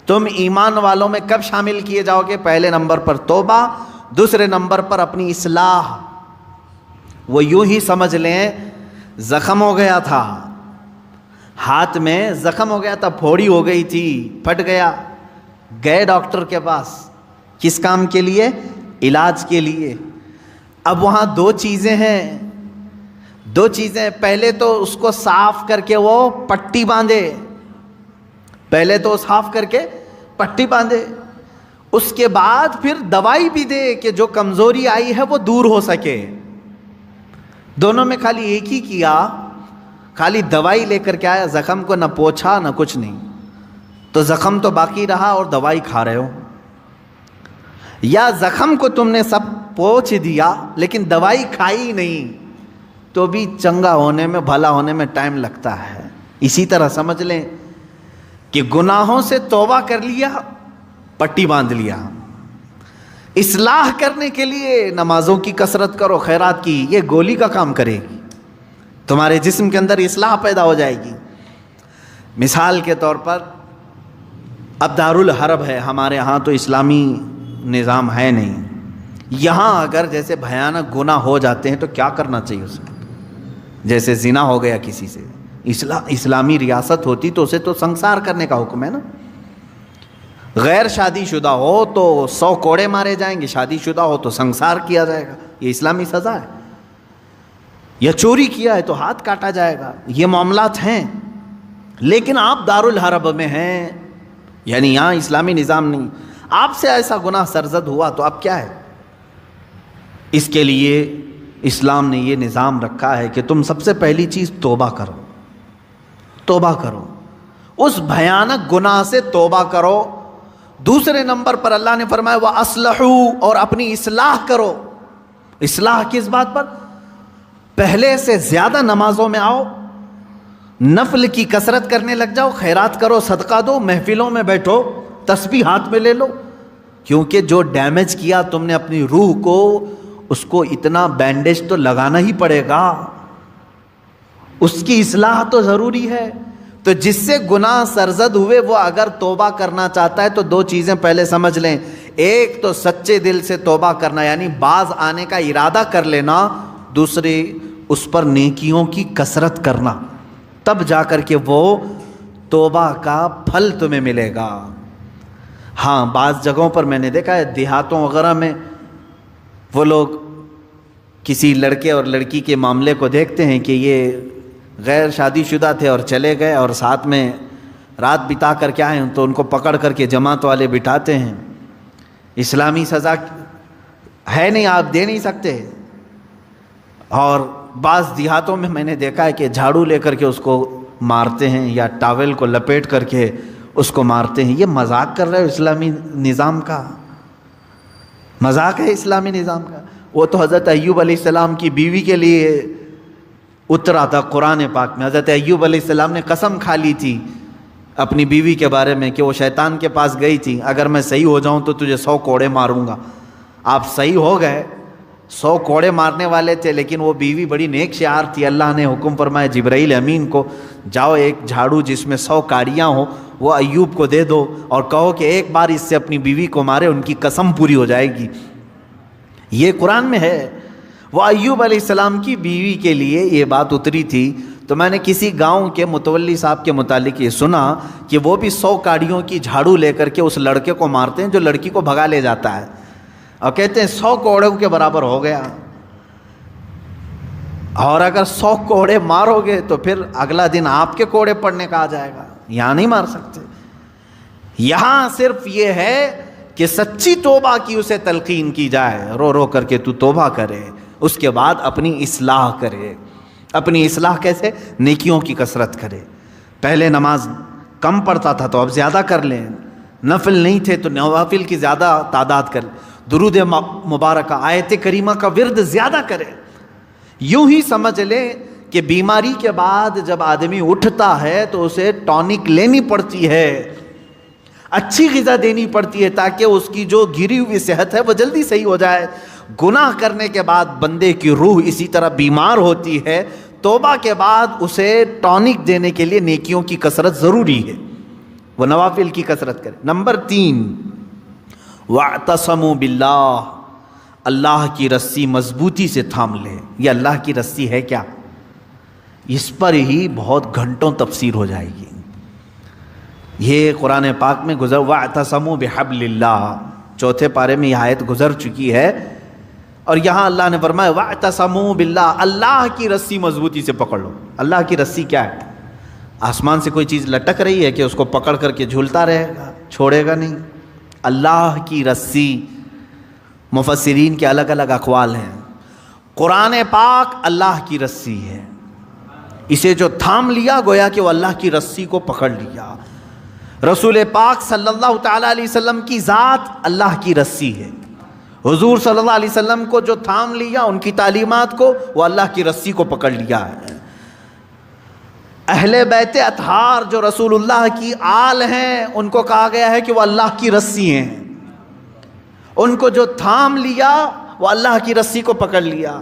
تم ایمان والوں میں کب شامل کیے جاؤ گے؟ پہلے نمبر پر توبہ، دوسرے نمبر پر اپنی اصلاح۔ وہ یوں ہی سمجھ لیں زخم ہو گیا تھا، ہاتھ میں زخم ہو گیا تھا، پھوڑی ہو گئی تھی، پھٹ گیا، گئے ڈاکٹر کے پاس، کس کام کے لیے؟ علاج کے لیے۔ اب وہاں دو چیزیں ہیں، دو چیزیں، پہلے تو اس کو صاف کر کے وہ پٹی باندھے، پہلے تو صاف کر کے پٹی باندھے، اس کے بعد پھر دوائی بھی دے کہ جو کمزوری آئی ہے وہ دور ہو سکے۔ دونوں میں خالی ایک ہی کیا، خالی دوائی لے کر کے آیا، زخم کو نہ پوچھا نہ کچھ نہیں، تو زخم تو باقی رہا اور دوائی کھا رہے ہو۔ یا زخم کو تم نے سب پوچھ دیا لیکن دوائی کھائی نہیں، تو بھی چنگا ہونے میں، بھلا ہونے میں ٹائم لگتا ہے۔ اسی طرح سمجھ لیں کہ گناہوں سے توبہ کر لیا، پٹی باندھ لیا، اصلاح کرنے کے لیے نمازوں کی کثرت کرو، خیرات کی، یہ گولی کا کام کرے گی، تمہارے جسم کے اندر اصلاح پیدا ہو جائے گی۔ مثال کے طور پر اب دارالحرب ہے ہمارے ہاں، تو اسلامی نظام ہے نہیں، یہاں اگر جیسے بھیانک گناہ ہو جاتے ہیں تو کیا کرنا چاہیے اسے؟ جیسے زنا ہو گیا کسی سے، اسلامی ریاست ہوتی تو اسے تو سنسار کرنے کا حکم ہے نا۔ غیر شادی شدہ ہو تو 100 کوڑے مارے جائیں گے، شادی شدہ ہو تو سنسار کیا جائے گا، یہ اسلامی سزا ہے۔ یا چوری کیا ہے تو ہاتھ کاٹا جائے گا، یہ معاملات ہیں۔ لیکن آپ دارالحرب میں ہیں، یعنی یہاں اسلامی نظام نہیں، آپ سے ایسا گناہ سرزد ہوا تو اب کیا ہے؟ اس کے لیے اسلام نے یہ نظام رکھا ہے کہ تم سب سے پہلی چیز توبہ کرو، توبہ کرو، اس بھیانک گناہ سے توبہ کرو۔ دوسرے نمبر پر اللہ نے فرمایا وَأَصْلِحُوا، اور اپنی اصلاح کرو۔ اصلاح کس بات پر؟ پہلے سے زیادہ نمازوں میں آؤ، نفل کی کثرت کرنے لگ جاؤ، خیرات کرو، صدقہ دو، محفلوں میں بیٹھو، تسبیح ہاتھ میں لے لو، کیونکہ جو ڈیمیج کیا تم نے اپنی روح کو، اس کو اتنا بینڈیج تو لگانا ہی پڑے گا، اس کی اصلاح تو ضروری ہے۔ تو جس سے گناہ سرزد ہوئے وہ اگر توبہ کرنا چاہتا ہے تو دو چیزیں پہلے سمجھ لیں، ایک تو سچے دل سے توبہ کرنا، یعنی باز آنے کا ارادہ کر لینا، دوسری اس پر نیکیوں کی کثرت کرنا، تب جا کر کے وہ توبہ کا پھل تمہیں ملے گا۔ ہاں بعض جگہوں پر میں نے دیکھا ہے، دیہاتوں وغیرہ میں وہ لوگ کسی لڑکے اور لڑکی کے معاملے کو دیکھتے ہیں کہ یہ غیر شادی شدہ تھے اور چلے گئے اور ساتھ میں رات بتا کر کے آئے ہیں، تو ان کو پکڑ کر کے جماعت والے بٹھاتے ہیں۔ اسلامی سزا ہے نہیں، آپ دے نہیں سکتے۔ اور بعض دیہاتوں میں میں نے دیکھا ہے کہ جھاڑو لے کر کے اس کو مارتے ہیں، یا ٹاول کو لپیٹ کر کے اس کو مارتے ہیں۔ یہ مذاق کر رہے ہو اسلامی نظام کا؟ مذاق ہے اسلامی نظام کا؟ وہ تو حضرت ایوب علیہ السلام کی بیوی کے لیے اترا تھا قرآن پاک میں۔ حضرت ایوب علیہ السلام نے قسم کھا لی تھی اپنی بیوی کے بارے میں کہ وہ شیطان کے پاس گئی تھی، اگر میں صحیح ہو جاؤں تو تجھے 100 کوڑے ماروں گا۔ آپ صحیح ہو گئے، 100 کوڑے مارنے والے تھے، لیکن وہ بیوی بڑی نیک شعار تھی۔ اللہ نے حکم فرمایا جبرائیل امین کو، جاؤ ایک جھاڑو جس میں 100 کاڑیاں ہوں وہ ایوب کو دے دو اور کہو کہ ایک بار اس سے اپنی بیوی کو مارے، ان کی قسم پوری ہو جائے گی۔ یہ قرآن میں ہے۔ وہ ایوب علیہ السلام کی بیوی کے لیے یہ بات اتری تھی۔ تو میں نے کسی گاؤں کے متولی صاحب کے متعلق یہ سنا کہ وہ بھی 100 کاڑیوں کی جھاڑو لے کر کے اس لڑکے کو مارتے ہیں جو لڑکی کو بھگا لے جاتا ہے، اور کہتے ہیں 100 کوڑوں کے برابر ہو گیا۔ اور اگر 100 کوڑے مارو گے تو پھر اگلا دن آپ کے کوڑے پڑنے کا آ جائے گا، یہاں نہیں مار سکتے۔ یہاں صرف یہ ہے کہ سچی توبہ کی اسے تلقین کی جائے، رو رو کر کے تو توبہ کرے، اس کے بعد اپنی اصلاح کرے۔ اپنی اصلاح کیسے؟ نیکیوں کی کثرت کرے۔ پہلے نماز کم پڑھتا تھا تو اب زیادہ کر لیں، نفل نہیں تھے تو نوافل کی زیادہ تعداد کر، درود مبارکہ آیت کریمہ کا ورد زیادہ کرے۔ یوں ہی سمجھ لیں کہ بیماری کے بعد جب آدمی اٹھتا ہے تو اسے ٹونک لینی پڑتی ہے، اچھی غذا دینی پڑتی ہے تاکہ اس کی جو گری ہوئی صحت ہے وہ جلدی صحیح ہو جائے۔ گناہ کرنے کے بعد بندے کی روح اسی طرح بیمار ہوتی ہے، توبہ کے بعد اسے ٹونک دینے کے لیے نیکیوں کی کثرت ضروری ہے۔ وہ نوافل کی کثرت کرے۔ نمبر 3، وَاعْتَصَمُوا بِاللَّهِ، اللہ کی رسی مضبوطی سے تھام لے۔ یہ اللہ کی رسی ہے کیا؟ اس پر ہی بہت گھنٹوں تفسیر ہو جائے گی۔ یہ قرآن پاک میں گزر، وَاعْتَصَمُوا بِحَبْلِ اللَّهِ، چوتھے پارے میں یہ آیت گزر چکی ہے، اور یہاں اللہ نے فرمایا وَاعْتَصَمُوا بِاللَّهِ، اللہ کی رسی مضبوطی سے پکڑ لو۔ اللہ کی رسی کیا ہے؟ آسمان سے کوئی چیز لٹک رہی ہے کہ اس کو پکڑ کر کے جھولتا رہے گا، چھوڑے گا نہیں۔ اللہ کی رسی، مفسرین کے الگ الگ اقوال ہیں۔ قرآن پاک اللہ کی رسی ہے، اسے جو تھام لیا گویا کہ وہ اللہ کی رسی کو پکڑ لیا۔ رسول پاک صلی اللہ تعالیٰ علیہ وسلم کی ذات اللہ کی رسی ہے، حضور صلی اللہ علیہ وسلم کو جو تھام لیا، ان کی تعلیمات کو، وہ اللہ کی رسی کو پکڑ لیا ہے۔ اہل بیت اطہار جو رسول اللہ کی آل ہیں، ان کو کہا گیا ہے کہ وہ اللہ کی رسی ہیں، ان کو جو تھام لیا وہ اللہ کی رسی کو پکڑ لیا۔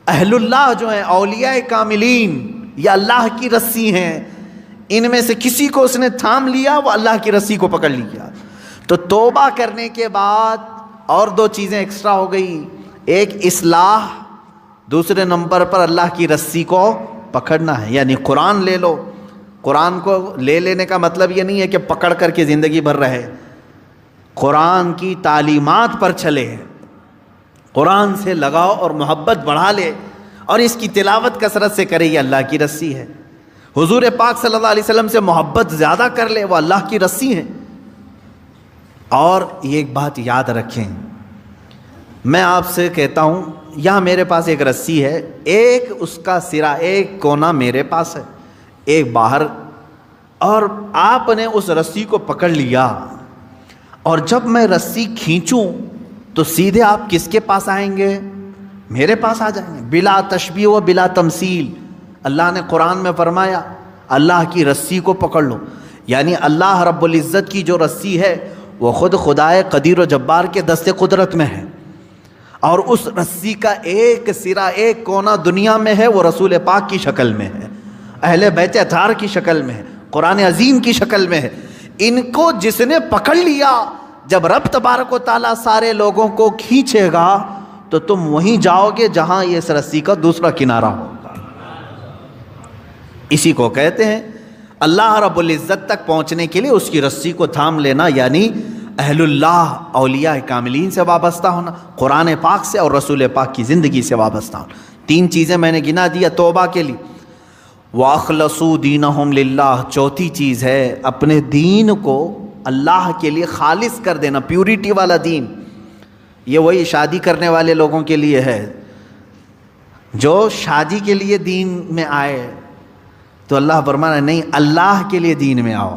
اہل اللہ جو ہیں، اولیاء کاملین، یہ اللہ کی رسی ہیں، ان میں سے کسی کو اس نے تھام لیا وہ اللہ کی رسی کو پکڑ لیا۔ تو توبہ کرنے کے بعد اور 2 چیزیں ایکسٹرا ہو گئی، ایک اصلاح، دوسرے نمبر پر اللہ کی رسی کو پکڑنا ہے۔ یعنی قرآن لے لو، قرآن کو لے لینے کا مطلب یہ نہیں ہے کہ پکڑ کر کے زندگی بھر رہے، قرآن کی تعلیمات پر چلے، قرآن سے لگاؤ اور محبت بڑھا لے، اور اس کی تلاوت کثرت سے کرے، یہ اللہ کی رسی ہے۔ حضور پاک صلی اللہ علیہ وسلم سے محبت زیادہ کر لے، وہ اللہ کی رسی ہے۔ اور یہ ایک بات یاد رکھیں، میں آپ سے کہتا ہوں، یہاں میرے پاس ایک رسی ہے، ایک اس کا سرا، ایک کونا میرے پاس ہے، ایک باہر، اور آپ نے اس رسی کو پکڑ لیا، اور جب میں رسی کھینچوں تو سیدھے آپ کس کے پاس آئیں گے؟ میرے پاس آ جائیں گے، بلا تشبیہ و بلا تمثیل۔ اللہ نے قرآن میں فرمایا اللہ کی رسی کو پکڑ لو، یعنی اللہ رب العزت کی جو رسی ہے وہ خود خدائے قدیر و جبار کے دست قدرت میں ہے، اور اس رسی کا ایک سرا، ایک کونا دنیا میں ہے، وہ رسول پاک کی شکل میں ہے، اہل بیت اطہار کی شکل میں ہے، قرآن عظیم کی شکل میں ہے۔ ان کو جس نے پکڑ لیا، جب رب تبارک و تعالیٰ سارے لوگوں کو کھینچے گا تو تم وہیں جاؤ گے جہاں یہ اس رسی کا دوسرا کنارہ ہوگا۔ اسی کو کہتے ہیں اللہ رب العزت تک پہنچنے کے لیے اس کی رسی کو تھام لینا، یعنی اہل اللہ، اولیاء کاملین سے وابستہ ہونا، قرآن پاک سے اور رسول پاک کی زندگی سے وابستہ ہونا۔ 3 چیزیں میں نے گنا دیا توبہ کے لیے۔ وَأَخْلَصُوا دِينَهُمْ لِلَّهِ، چوتھی چیز ہے اپنے دین کو اللہ کے لیے خالص کر دینا، پیورٹی والا دین۔ یہ وہی شادی کرنے والے لوگوں کے لیے ہے، جو شادی کے لیے دین میں آئے تو اللہ فرمانا نہیں، اللہ کے لیے دین میں آؤ،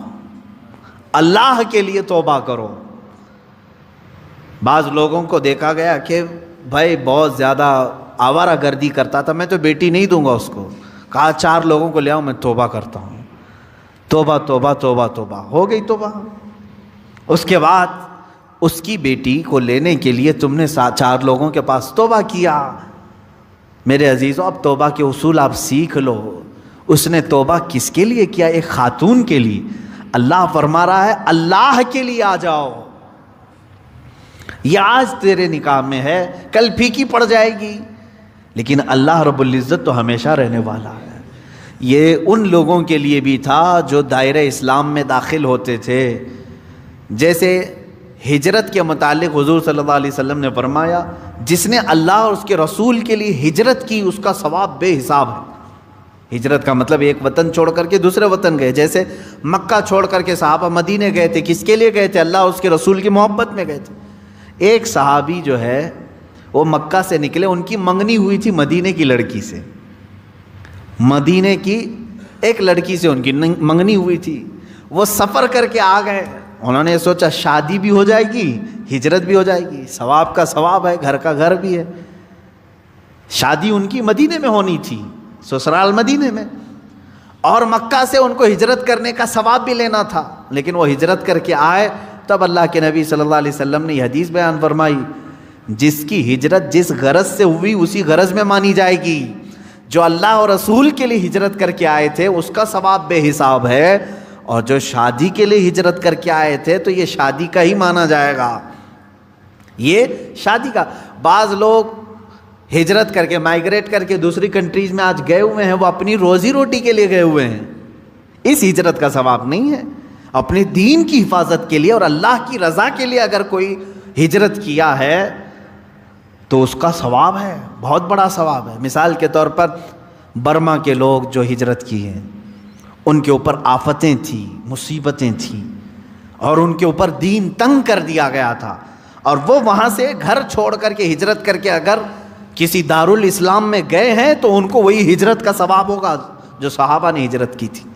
اللہ کے لیے توبہ کرو۔ بعض لوگوں کو دیکھا گیا کہ بھائی بہت زیادہ آوارہ گردی کرتا تھا، میں تو بیٹی نہیں دوں گا اس کو، کہا 4 لوگوں کو لے آؤ، میں توبہ کرتا ہوں۔ توبہ توبہ توبہ توبہ، ہو گئی توبہ۔ اس کے بعد اس کی بیٹی کو لینے کے لیے تم نے 4 لوگوں کے پاس توبہ کیا۔ میرے عزیزوں، اب توبہ کے اصول آپ سیکھ لو۔ اس نے توبہ کس کے لیے کیا؟ ایک خاتون کے لیے۔ اللہ فرما رہا ہے اللہ کے لیے آ جاؤ، یہ آج تیرے نکاح میں ہے، کل پھیکی پڑ جائے گی، لیکن اللہ رب العزت تو ہمیشہ رہنے والا ہے۔ یہ ان لوگوں کے لیے بھی تھا جو دائرہ اسلام میں داخل ہوتے تھے۔ جیسے ہجرت کے متعلق حضور صلی اللہ علیہ وسلم نے فرمایا، جس نے اللہ اور اس کے رسول کے لیے ہجرت کی اس کا ثواب بے حساب ہے۔ ہجرت کا مطلب ایک وطن چھوڑ کر کے دوسرے وطن گئے، جیسے مکہ چھوڑ کر کے صحابہ مدینے گئے تھے، کس کے لیے گئے تھے؟ اللہ اور اس کے رسول کی محبت میں گئے تھے۔ ایک صحابی جو ہے وہ مکہ سے نکلے، ان کی منگنی ہوئی تھی مدینے کی لڑکی سے، مدینے کی ایک لڑکی سے ان کی منگنی ہوئی تھی۔ وہ سفر کر کے آ گئے، انہوں نے سوچا شادی بھی ہو جائے گی، ہجرت بھی ہو جائے گی، ثواب کا ثواب ہے، گھر کا گھر بھی ہے۔ شادی ان کی مدینے میں ہونی تھی، سسرال مدینے میں، اور مکہ سے ان کو ہجرت کرنے کا ثواب بھی لینا تھا، لیکن وہ ہجرت کر کے آئے۔ تب اللہ کے نبی صلی اللہ علیہ وسلم نے یہ حدیث بیان فرمائی، جس کی ہجرت جس غرض سے ہوئی اسی غرض میں مانی جائے گی۔ جو اللہ اور رسول کے لیے ہجرت کر کے آئے تھے اس کا ثواب بے حساب ہے، اور جو شادی کے لیے ہجرت کر کے آئے تھے تو یہ شادی کا ہی مانا جائے گا، یہ شادی کا۔ بعض لوگ ہجرت کر کے مائیگریٹ کر کے دوسری کنٹریز میں آج گئے ہوئے ہیں، وہ اپنی روزی روٹی کے لیے گئے ہوئے ہیں، اس ہجرت کا ثواب نہیں ہے۔ اپنے دین کی حفاظت کے لیے اور اللہ کی رضا کے لیے اگر کوئی ہجرت کیا ہے تو اس کا ثواب ہے، بہت بڑا ثواب ہے۔ مثال کے طور پر برما کے لوگ جو ہجرت کی ہیں، ان کے اوپر آفتیں تھیں، مصیبتیں تھیں، اور ان کے اوپر دین تنگ کر دیا گیا تھا، اور وہ وہاں سے گھر چھوڑ کر کے ہجرت کر کے اگر کسی دارالاسلام میں گئے ہیں تو ان کو وہی ہجرت کا ثواب ہوگا جو صحابہ نے ہجرت کی تھی۔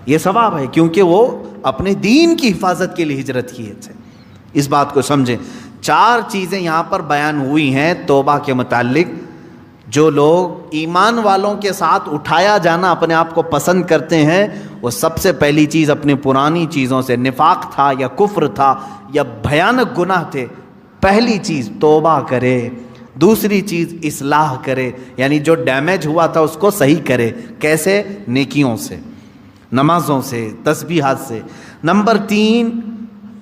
یہ ثواب ہے کیونکہ وہ اپنے دین کی حفاظت کے لیے ہجرت کیے تھے۔ اس بات کو سمجھیں۔ 4 چیزیں یہاں پر بیان ہوئی ہیں توبہ کے متعلق۔ جو لوگ ایمان والوں کے ساتھ اٹھایا جانا اپنے آپ کو پسند کرتے ہیں، وہ سب سے پہلی چیز اپنی پرانی چیزوں سے، نفاق تھا یا کفر تھا یا بھیانک گناہ تھے، پہلی چیز توبہ کرے۔ دوسری چیز اصلاح کرے، یعنی جو ڈیمیج ہوا تھا اس کو صحیح کرے۔ کیسے؟ نیکیوں سے، نمازوں سے، تسبیحات سے۔ نمبر 3،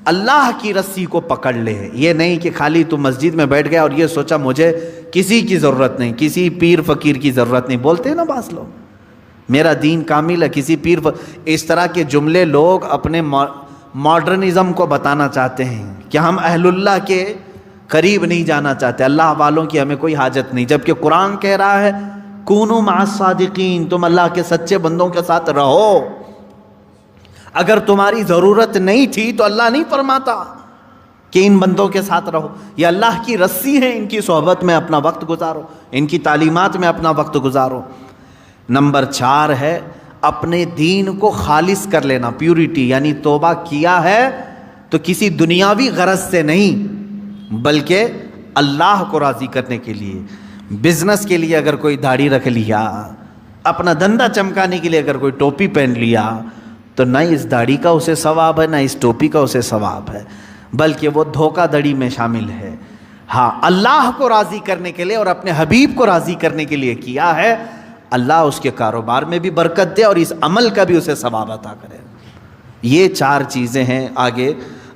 اللہ کی رسی کو پکڑ لے۔ یہ نہیں کہ خالی تو مسجد میں بیٹھ گیا اور یہ سوچا مجھے کسی کی ضرورت نہیں، کسی پیر فقیر کی ضرورت نہیں۔ بولتے ہیں نا بعض لوگ میرا دین کامل ہے، کسی پیر اس طرح کے جملے لوگ اپنے ماڈرنزم کو بتانا چاہتے ہیں کہ ہم اہل اللہ کے قریب نہیں جانا چاہتے، اللہ والوں کی ہمیں کوئی حاجت نہیں، جبکہ قرآن کہہ رہا ہے کونوا مع الصادقین، تم اللہ کے سچے بندوں کے ساتھ رہو۔ اگر تمہاری ضرورت نہیں تھی تو اللہ نہیں فرماتا کہ ان بندوں کے ساتھ رہو، یہ اللہ کی رسی ہے، ان کی صحبت میں اپنا وقت گزارو، ان کی تعلیمات میں اپنا وقت گزارو۔ نمبر 4 ہے اپنے دین کو خالص کر لینا، پیورٹی، یعنی توبہ کیا ہے تو کسی دنیاوی غرض سے نہیں بلکہ اللہ کو راضی کرنے کے لیے۔ بزنس کے لیے اگر کوئی داڑھی رکھ لیا، اپنا دھندا چمکانے کے لیے اگر کوئی ٹوپی پہن لیا تو نہ اس داڑھی کا اسے ثواب ہے، نہ اس ٹوپی کا اسے ثواب ہے، بلکہ وہ دھوکہ دڑی میں شامل ہے۔ ہاں، اللہ کو راضی کرنے کے لیے اور اپنے حبیب کو راضی کرنے کے لیے کیا ہے، اللہ اس کے کاروبار میں بھی برکت دے اور اس عمل کا بھی اسے ثواب عطا کرے۔ یہ 4 چیزیں ہیں۔ آگے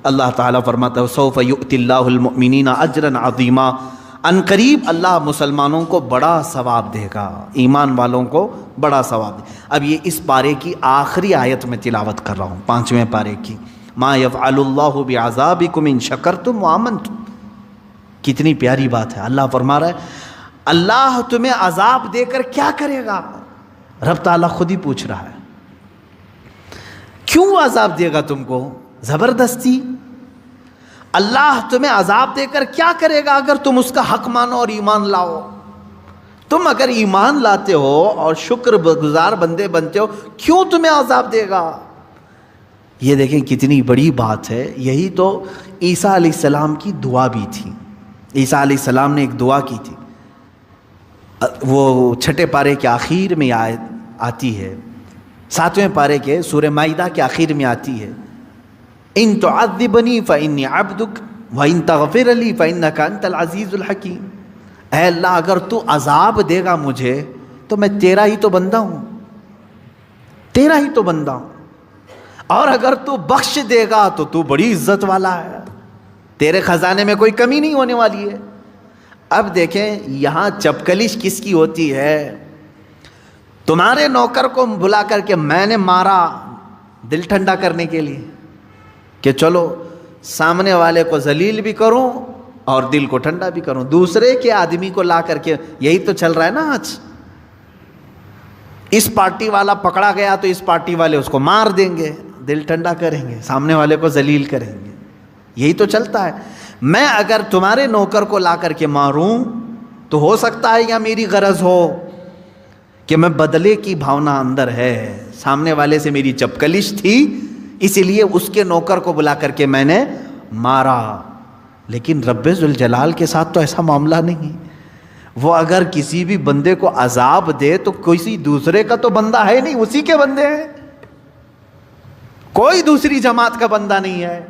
اللہ تعالیٰ فرماتا ہے سوف یؤتی اللہ المؤمنین اجرا عظیما، ان قریب اللہ مسلمانوں کو بڑا ثواب دے گا، ایمان والوں کو بڑا ثواب دے۔ اب یہ اس پارے کی آخری آیت میں تلاوت کر رہا ہوں، 5ویں پارے کی، ما یفعل اللہ بعذابکم ان شکرتم وآمنتم۔ کتنی پیاری بات ہے، اللہ فرما رہا ہے اللہ تمہیں عذاب دے کر کیا کرے گا؟ رب تعالیٰ خود ہی پوچھ رہا ہے کیوں عذاب دے گا تم کو؟ زبردستی اللہ تمہیں عذاب دے کر کیا کرے گا اگر تم اس کا حق مانو اور ایمان لاؤ؟ تم اگر ایمان لاتے ہو اور شکر گزار بندے بنتے ہو، کیوں تمہیں عذاب دے گا؟ یہ دیکھیں کتنی بڑی بات ہے۔ یہی تو عیسیٰ علیہ السلام کی دعا بھی تھی۔ عیسیٰ علیہ السلام نے ایک دعا کی تھی، وہ 6 پارے کے آخر میں آتی ہے، 7ویں پارے کے سورہ مائدہ کے آخر میں آتی ہے، ان تعذبنی فانی عبدک وان تغفر لی فانک انت العزیز الحکیم۔ اے اللہ اگر تو عذاب دے گا مجھے تو میں تیرا ہی تو بندہ ہوں، تیرا ہی تو بندہ ہوں، اور اگر تو بخش دے گا تو تو بڑی عزت والا ہے، تیرے خزانے میں کوئی کمی نہیں ہونے والی ہے۔ اب دیکھیں یہاں چپکلش کس کی ہوتی ہے؟ تمہارے نوکر کو بلا کر کے میں نے مارا دل ٹھنڈا کرنے کے لیے کہ چلو سامنے والے کو ذلیل بھی کروں اور دل کو ٹھنڈا بھی کروں، دوسرے کے آدمی کو لا کر کے، یہی تو چل رہا ہے نا آج۔ اس پارٹی والا پکڑا گیا تو اس پارٹی والے اس کو مار دیں گے، دل ٹھنڈا کریں گے، سامنے والے کو ذلیل کریں گے، یہی تو چلتا ہے۔ میں اگر تمہارے نوکر کو لا کر کے ماروں تو ہو سکتا ہے یا میری غرض ہو کہ میں بدلے کی بھاونا اندر ہے، سامنے والے سے میری چپکلش تھی اسی لیے اس کے نوکر کو بلا کر کے میں نے مارا، لیکن رب ذوالجلال کے ساتھ تو ایسا معاملہ نہیں۔ وہ اگر کسی بھی بندے کو عذاب دے تو کسی دوسرے کا تو بندہ ہے نہیں، اسی کے بندے ہیں، کوئی دوسری جماعت کا بندہ نہیں ہے۔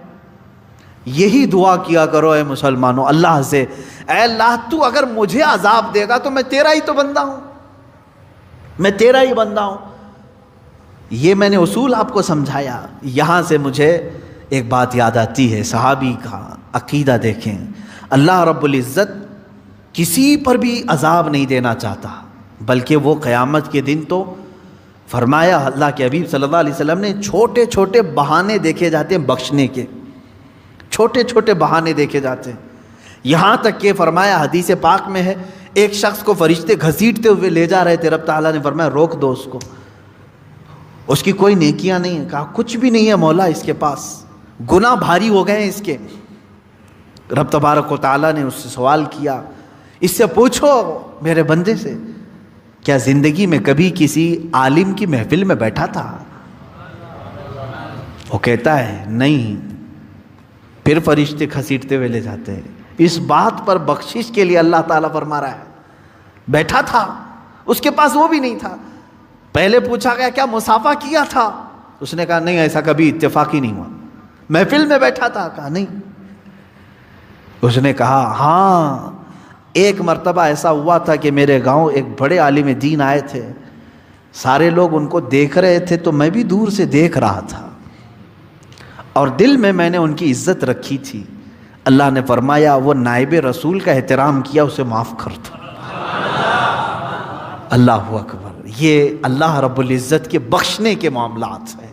یہی دعا کیا کرو اے مسلمانوں اللہ سے، اے اللہ تو اگر مجھے عذاب دے گا تو میں تیرا ہی تو بندہ ہوں، میں تیرا ہی بندہ ہوں۔ یہ میں نے اصول آپ کو سمجھایا. یہاں سے مجھے ایک بات یاد آتی ہے, صحابی کا عقیدہ دیکھیں. اللہ رب العزت کسی پر بھی عذاب نہیں دینا چاہتا, بلکہ وہ قیامت کے دن تو فرمایا اللہ کے حبیب صلی اللہ علیہ وسلم نے, چھوٹے چھوٹے بہانے دیکھے جاتے ہیں بخشنے کے, چھوٹے چھوٹے بہانے دیکھے جاتے ہیں. یہاں تک کہ فرمایا حدیث پاک میں ہے, ایک شخص کو فرشتے گھسیٹتے ہوئے لے جا رہے تھے, رب تعالیٰ نے فرمایا روک دو اس کو, اس کی کوئی نیکیاں نہیں ہیں. کہا کچھ بھی نہیں ہے مولا اس کے پاس, گناہ بھاری ہو گئے ہیں اس کے. رب تبارک و تعالیٰ نے اس سے سوال کیا, اس سے پوچھو میرے بندے سے, کیا زندگی میں کبھی کسی عالم کی محفل میں بیٹھا تھا؟ وہ کہتا ہے نہیں. پھر فرشتے گھسیٹتے ہوئے لے جاتے ہیں. اس بات پر بخشش کے لیے اللہ تعالیٰ فرما رہا ہے بیٹھا تھا, اس کے پاس وہ بھی نہیں تھا. پہلے پوچھا گیا کیا مسافہ کیا تھا؟ اس نے کہا نہیں, ایسا کبھی اتفاق ہی نہیں ہوا. محفل میں بیٹھا تھا؟ کہا نہیں. اس نے کہا ہاں, ایک مرتبہ ایسا ہوا تھا کہ میرے گاؤں ایک بڑے عالم دین آئے تھے, سارے لوگ ان کو دیکھ رہے تھے تو میں بھی دور سے دیکھ رہا تھا, اور دل میں نے ان کی عزت رکھی تھی. اللہ نے فرمایا وہ نائب رسول کا احترام کیا, اسے معاف کر دو. اللہ اکبر. یہ اللہ رب العزت کے بخشنے کے معاملات ہیں.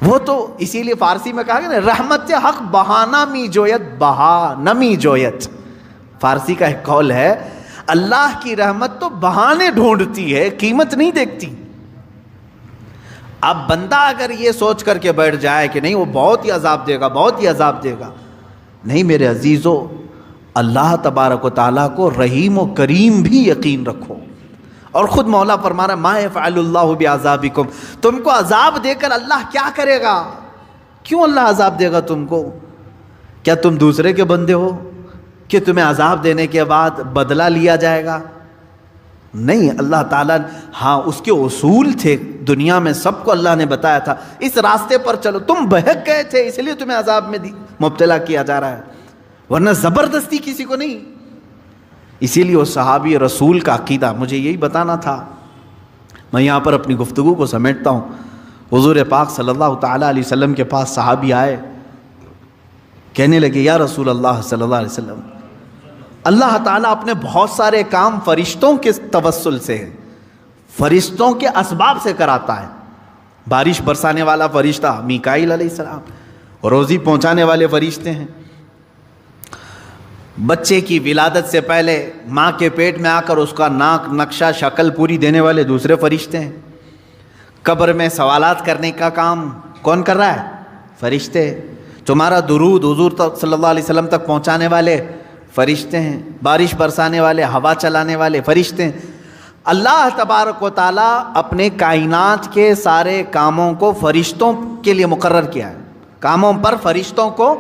وہ تو اسی لیے فارسی میں کہا گیا نا, رحمت حق بہانہ می جویت بہا نمی جویت. فارسی کا ایک قول ہے, اللہ کی رحمت تو بہانے ڈھونڈتی ہے, قیمت نہیں دیکھتی. اب بندہ اگر یہ سوچ کر کے بیٹھ جائے کہ نہیں وہ بہت ہی عذاب دے گا, بہت ہی عذاب دے گا, نہیں میرے عزیزو, اللہ تبارک و تعالیٰ کو رحیم و کریم بھی یقین رکھو. اور خود مولا فرما رہا ہے ما یفعل اللہ بعذابکم, تم کو عذاب دے کر اللہ کیا کرے گا؟ کیوں اللہ عذاب دے گا تم کو؟ کیا تم دوسرے کے بندے ہو کہ تمہیں عذاب دینے کے بعد بدلہ لیا جائے گا؟ نہیں, اللہ تعالیٰ, ہاں اس کے اصول تھے دنیا میں, سب کو اللہ نے بتایا تھا اس راستے پر چلو. تم بہک گئے تھے اس لیے تمہیں عذاب میں مبتلا کیا جا رہا ہے, ورنہ زبردستی کسی کو نہیں. اسی لیے وہ صحابی رسول کا عقیدہ مجھے یہی بتانا تھا. میں یہاں پر اپنی گفتگو کو سمیٹتا ہوں. حضور پاک صلی اللہ تعالیٰ علیہ وسلم کے پاس صحابی آئے, کہنے لگے یا رسول اللہ صلی اللہ علیہ وسلم, اللہ تعالیٰ اپنے بہت سارے کام فرشتوں کے توسل سے, فرشتوں کے اسباب سے کراتا ہے. بارش برسانے والا فرشتہ میکائیل علیہ السلام, روزی پہنچانے والے فرشتے ہیں. بچے کی ولادت سے پہلے ماں کے پیٹ میں آ کر اس کا ناک نقشہ شکل پوری دینے والے دوسرے فرشتے ہیں. قبر میں سوالات کرنے کا کام کون کر رہا ہے؟ فرشتے. تمہارا درود حضور صلی اللہ علیہ وسلم تک پہنچانے والے فرشتے ہیں. بارش برسانے والے, ہوا چلانے والے فرشتے ہیں. اللہ تبارک و تعالیٰ اپنے کائنات کے سارے کاموں کو فرشتوں کے لیے مقرر کیا ہے, کاموں پر فرشتوں کو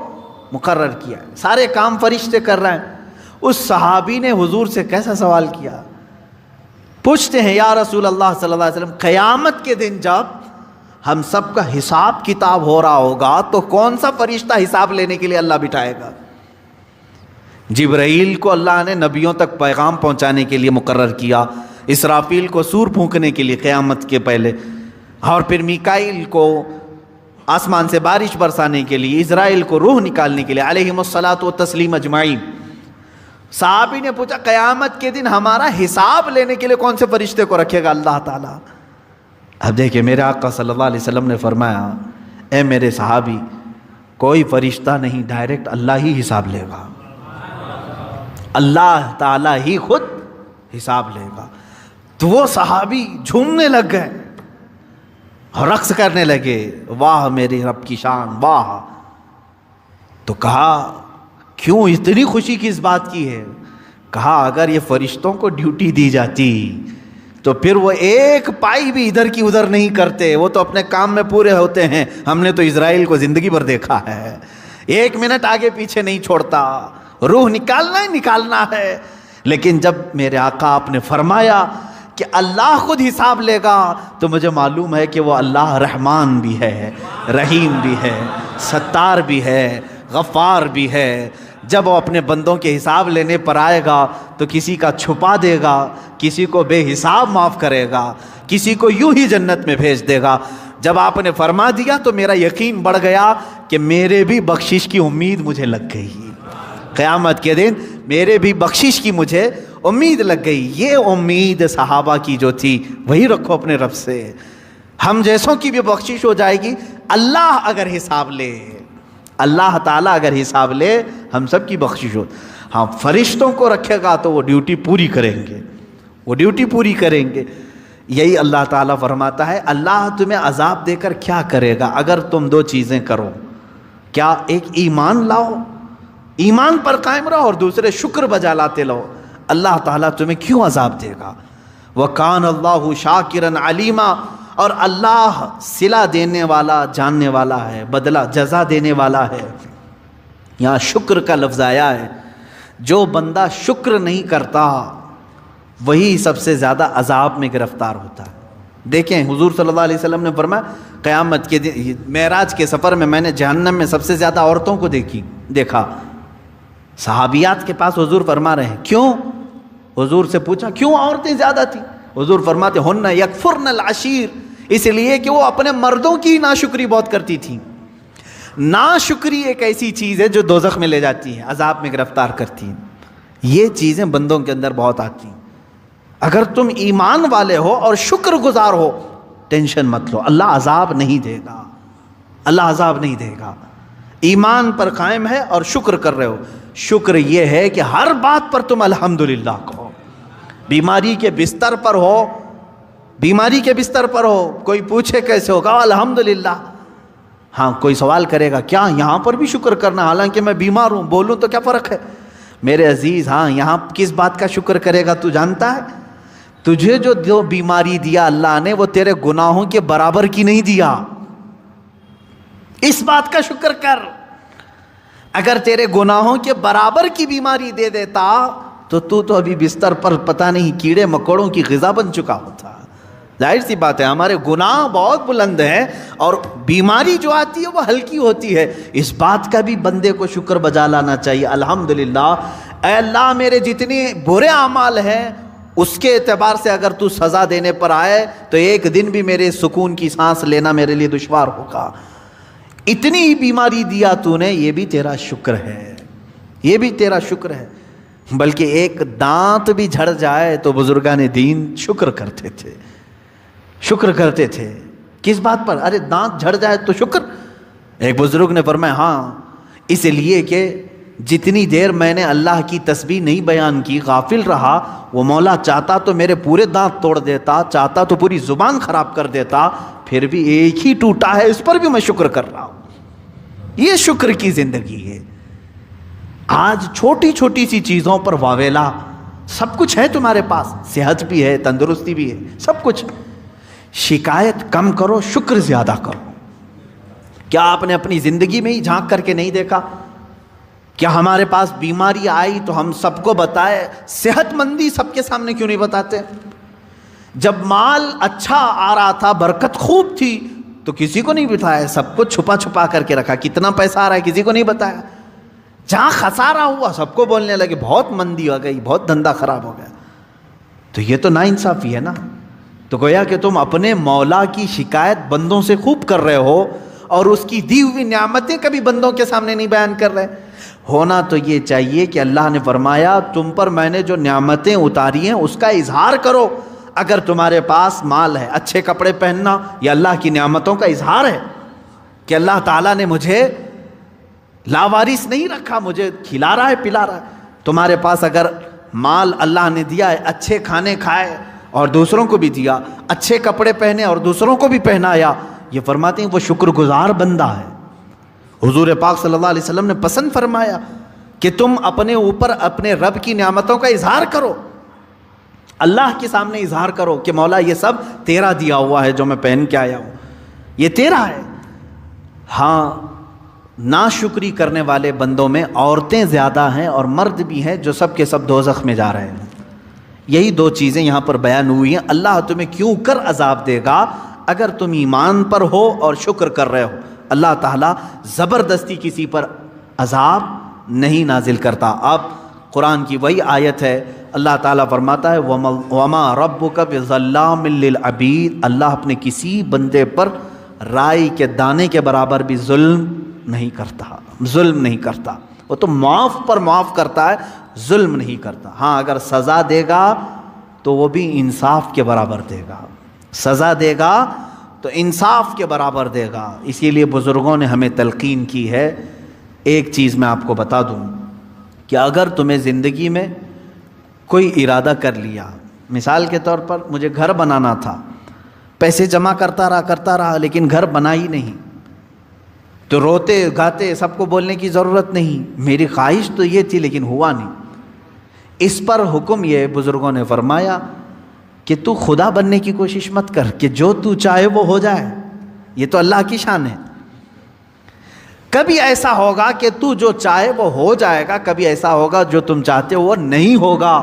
مقرر کیا ہے, سارے کام فرشتے کر رہے ہیں. اس صحابی نے حضور سے کیسا سوال کیا؟ پوچھتے ہیں یا رسول اللہ صلی اللہ علیہ وسلم, قیامت کے دن جب ہم سب کا حساب کتاب ہو رہا ہوگا تو کون سا فرشتہ حساب لینے کے لیے اللہ بٹھائے گا؟ جبرائیل کو اللہ نے نبیوں تک پیغام پہنچانے کے لیے مقرر کیا, اسرافیل کو سور پھونکنے کے لیے قیامت کے پہلے, اور پھر میکائیل کو آسمان سے بارش برسانے کے لیے, اسرائیل کو روح نکالنے کے لیے, علیہم الصلاۃ والتسلیم اجمعین. صحابی نے پوچھا قیامت کے دن ہمارا حساب لینے کے لیے کون سے فرشتے کو رکھے گا اللہ تعالیٰ؟ اب دیکھیں میرے آقا صلی اللہ علیہ وسلم نے فرمایا اے میرے صحابی, کوئی فرشتہ نہیں, ڈائریکٹ اللہ ہی حساب لے گا, اللہ تعالیٰ ہی خود حساب لے گا. تو وہ صحابی جھومنے لگ گئے اور رقص کرنے لگے, واہ میرے رب کی شان, واہ. تو کہا کیوں اتنی خوشی کس بات کی ہے؟ کہا اگر یہ فرشتوں کو ڈیوٹی دی جاتی تو پھر وہ ایک پائی بھی ادھر کی ادھر نہیں کرتے, وہ تو اپنے کام میں پورے ہوتے ہیں. ہم نے تو اسرائیل کو زندگی بھر دیکھا ہے, ایک منٹ آگے پیچھے نہیں چھوڑتا, روح نکالنا ہی نکالنا ہے. لیکن جب میرے آقا آپ نے فرمایا کہ اللہ خود حساب لے گا تو مجھے معلوم ہے کہ وہ اللہ رحمان بھی ہے, رحیم بھی ہے, ستار بھی ہے, غفار بھی ہے. جب وہ اپنے بندوں کے حساب لینے پر آئے گا تو کسی کا چھپا دے گا, کسی کو بے حساب معاف کرے گا, کسی کو یوں ہی جنت میں بھیج دے گا. جب آپ نے فرما دیا تو میرا یقین بڑھ گیا کہ میرے بھی بخشش کی امید مجھے لگ گئی. قیامت کے دن میرے بھی بخشش کی مجھے امید لگ گئی. یہ امید صحابہ کی جو تھی وہی رکھو اپنے رب سے. ہم جیسوں کی بھی بخشش ہو جائے گی. اللہ اگر حساب لے, اللہ تعالیٰ اگر حساب لے, ہم سب کی بخشش ہو. ہاں فرشتوں کو رکھے گا تو وہ ڈیوٹی پوری کریں گے, وہ ڈیوٹی پوری کریں گے. یہی اللہ تعالیٰ فرماتا ہے اللہ تمہیں عذاب دے کر کیا کرے گا اگر تم دو چیزیں کرو. کیا؟ ایک ایمان لاؤ, ایمان پر قائم رہو, اور دوسرے شکر بجا لاتے رہو. اللہ تعالیٰ تمہیں کیوں عذاب دے گا؟ وَكَانَ اللَّهُ شَاكِرًا عَلِيمًا, اور اللہ صلہ دینے والا, جاننے والا ہے, بدلہ جزا دینے والا ہے. یہاں شکر کا لفظ آیا ہے. جو بندہ شکر نہیں کرتا وہی سب سے زیادہ عذاب میں گرفتار ہوتا ہے. دیکھیں حضور صلی اللہ علیہ وسلم نے فرمایا قیامت کے دن معراج کے سفر میں نے جہنم میں سب سے زیادہ عورتوں کو دیکھا. صحابیات کے پاس حضور فرما رہے ہیں کیوں؟ حضور سے پوچھا کیوں عورتیں زیادہ تھیں؟ حضور فرماتے ہن یکفرن العشیر, اس لیے کہ وہ اپنے مردوں کی ناشکری بہت کرتی تھیں. ناشکری ایک ایسی چیز ہے جو دوزخ میں لے جاتی ہے, عذاب میں گرفتار کرتی ہے. یہ چیزیں بندوں کے اندر بہت آتی ہیں. اگر تم ایمان والے ہو اور شکر گزار ہو ٹینشن مت لو, اللہ عذاب نہیں دے گا, اللہ عذاب نہیں دے گا. ایمان پر قائم ہے اور شکر کر رہے ہو. شکر یہ ہے کہ ہر بات پر تم الحمدللہ کہو. بیماری کے بستر پر ہو, بیماری کے بستر پر ہو, کوئی پوچھے کیسے ہوگا الحمدللہ. ہاں کوئی سوال کرے گا کیا یہاں پر بھی شکر کرنا, حالانکہ میں بیمار ہوں, بولوں تو کیا فرق ہے؟ میرے عزیز ہاں یہاں کس بات کا شکر کرے گا تو جانتا ہے؟ تجھے جو بیماری دیا اللہ نے وہ تیرے گناہوں کے برابر کی نہیں دیا. اس بات کا شکر کر. اگر تیرے گناہوں کے برابر کی بیماری دے دیتا تو ابھی بستر پر پتہ نہیں کیڑے مکوڑوں کی غذا بن چکا ہوتا. ظاہر سی بات ہے ہمارے گناہ بہت بلند ہیں اور بیماری جو آتی ہے وہ ہلکی ہوتی ہے. اس بات کا بھی بندے کو شکر بجا لانا چاہیے. الحمدللہ اے اللہ میرے جتنے برے اعمال ہیں اس کے اعتبار سے اگر تو سزا دینے پر آئے تو ایک دن بھی میرے سکون کی سانس لینا میرے لیے دشوار ہوگا. اتنی بیماری دیا تو نے, یہ بھی تیرا شکر ہے, یہ بھی تیرا شکر ہے. بلکہ ایک دانت بھی جھڑ جائے تو بزرگان دین شکر کرتے تھے, شکر کرتے تھے. کس بات پر؟ ارے دانت جھڑ جائے تو شکر. ایک بزرگ نے فرمایا ہاں اس لیے کہ جتنی دیر میں نے اللہ کی تسبیح نہیں بیان کی غافل رہا, وہ مولا چاہتا تو میرے پورے دانت توڑ دیتا, چاہتا تو پوری زبان خراب کر دیتا, پھر بھی ایک ہی ٹوٹا ہے اس پر بھی میں شکر کر رہا ہوں. یہ شکر کی زندگی ہے. آج چھوٹی چھوٹی سی چیزوں پر واویلا, سب کچھ ہے تمہارے پاس, صحت بھی ہے, تندرستی بھی ہے, سب کچھ. شکایت کم کرو, شکر زیادہ کرو. کیا آپ نے اپنی زندگی میں ہی جھانک کر کے نہیں دیکھا؟ کیا ہمارے پاس بیماری آئی تو ہم سب کو بتائے؟ صحت مندی سب کے سامنے کیوں نہیں بتاتے؟ جب مال اچھا آ رہا تھا, برکت خوب تھی, تو کسی کو نہیں بتایا, سب کو چھپا چھپا کر کے رکھا. کتنا پیسہ آ رہا ہے کسی کو نہیں بتایا. جہاں خسارہ ہوا سب کو بولنے لگے بہت مندی ہو گئی, بہت دھندا خراب ہو گیا. تو یہ تو ناانصافی ہے نا. تو گویا کہ تم اپنے مولا کی شکایت بندوں سے خوب کر رہے ہو اور اس کی دی ہوئی نعمتیں کبھی بندوں کے سامنے نہیں بیان کر رہے. ہونا تو یہ چاہیے کہ اللہ نے فرمایا تم پر میں نے جو نعمتیں اتاری ہیں اس کا اظہار کرو. اگر تمہارے پاس مال ہے, اچھے کپڑے پہننا یہ اللہ کی نعمتوں کا اظہار ہے کہ اللہ تعالیٰ نے مجھے لاوارث نہیں رکھا, مجھے کھلا رہا ہے, پلا رہا ہے. تمہارے پاس اگر مال اللہ نے دیا ہے, اچھے کھانے کھائے اور دوسروں کو بھی دیا, اچھے کپڑے پہنے اور دوسروں کو بھی پہنایا, یہ فرماتے ہیں وہ شکر گزار بندہ ہے. حضور پاک صلی اللہ علیہ وسلم نے پسند فرمایا کہ تم اپنے اوپر اپنے رب کی نعمتوں کا اظہار کرو, اللہ کے سامنے اظہار کرو کہ مولا یہ سب تیرا دیا ہوا ہے, جو میں پہن کے آیا ہوں یہ تیرا ہے. ہاں ناشکری کرنے والے بندوں میں عورتیں زیادہ ہیں اور مرد بھی ہیں جو سب کے سب دوزخ میں جا رہے ہیں. یہی دو چیزیں یہاں پر بیان ہوئی ہیں. اللہ تمہیں کیوں کر عذاب دے گا اگر تم ایمان پر ہو اور شکر کر رہے ہو. اللہ تعالیٰ زبردستی کسی پر عذاب نہیں نازل کرتا۔ اب قرآن کی وہی آیت ہے، اللہ تعالیٰ فرماتا ہے وَمَا رَبُّكَ بِظَلَّامٍ لِّلْعَبِيدِ، اللہ اپنے کسی بندے پر رائی کے دانے کے برابر بھی ظلم نہیں کرتا، وہ تو معاف پر معاف کرتا ہے، ظلم نہیں کرتا۔ ہاں اگر سزا دے گا تو وہ بھی انصاف کے برابر دے گا، سزا دے گا تو انصاف کے برابر دے گا۔ اسی لیے بزرگوں نے ہمیں تلقین کی ہے۔ ایک چیز میں آپ کو بتا دوں کہ اگر تمہیں زندگی میں کوئی ارادہ کر لیا، مثال کے طور پر مجھے گھر بنانا تھا، پیسے جمع کرتا رہا لیکن گھر بنا ہی نہیں، تو روتے گاتے سب کو بولنے کی ضرورت نہیں، میری خواہش تو یہ تھی لیکن ہوا نہیں۔ اس پر حکم یہ بزرگوں نے فرمایا کہ تو خدا بننے کی کوشش مت کر کہ جو تو چاہے وہ ہو جائے، یہ تو اللہ کی شان ہے۔ کبھی ایسا ہوگا کہ تو جو چاہے وہ ہو جائے گا، کبھی ایسا ہوگا جو تم چاہتے ہو وہ نہیں ہوگا۔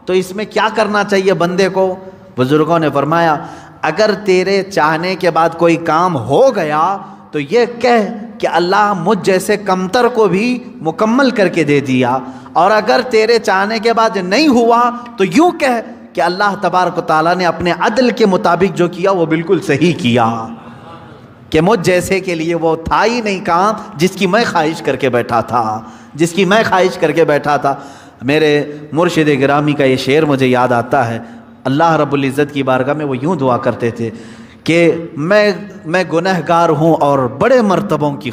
تو اس میں کیا کرنا چاہیے بندے کو؟ بزرگوں نے فرمایا اگر تیرے چاہنے کے بعد کوئی کام ہو گیا تو یہ کہہ کہ اللہ مجھ جیسے کمتر کو بھی مکمل کر کے دے دیا، اور اگر تیرے چاہنے کے بعد نہیں ہوا تو یوں کہہ کہ اللہ تبارک و تعالیٰ نے اپنے عدل کے مطابق جو کیا وہ بالکل صحیح کیا، کہ مجھ جیسے کے لیے وہ تھا ہی نہیں کام جس کی میں خواہش کر کے بیٹھا تھا۔ میرے مرشد گرامی کا یہ شعر مجھے یاد آتا ہے، اللہ رب العزت کی بارگاہ میں وہ یوں دعا کرتے تھے کہ میں گنہگار ہوں اور بڑے مرتبوں کی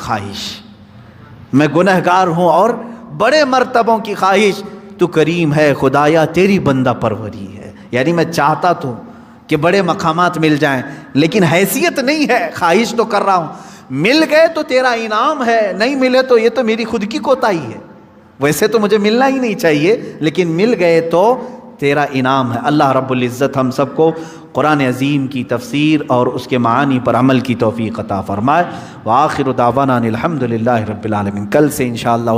خواہش، تو کریم ہے خدایا تیری بندہ پروری ہے۔ یعنی میں چاہتا تو کہ بڑے مقامات مل جائیں لیکن حیثیت نہیں ہے، خواہش تو کر رہا ہوں، مل گئے تو تیرا انعام ہے، نہیں ملے تو یہ تو میری خود کی کوتاہی ہے، ویسے تو مجھے ملنا ہی نہیں چاہیے لیکن مل گئے تو تیرا انعام ہے۔ اللہ رب العزت ہم سب کو قرآن عظیم کی تفسیر اور اس کے معانی پر عمل کی توفیق عطا فرمائے۔ وآخر دعوانا الحمد للہ رب العالمین۔ کل سے انشاءاللہ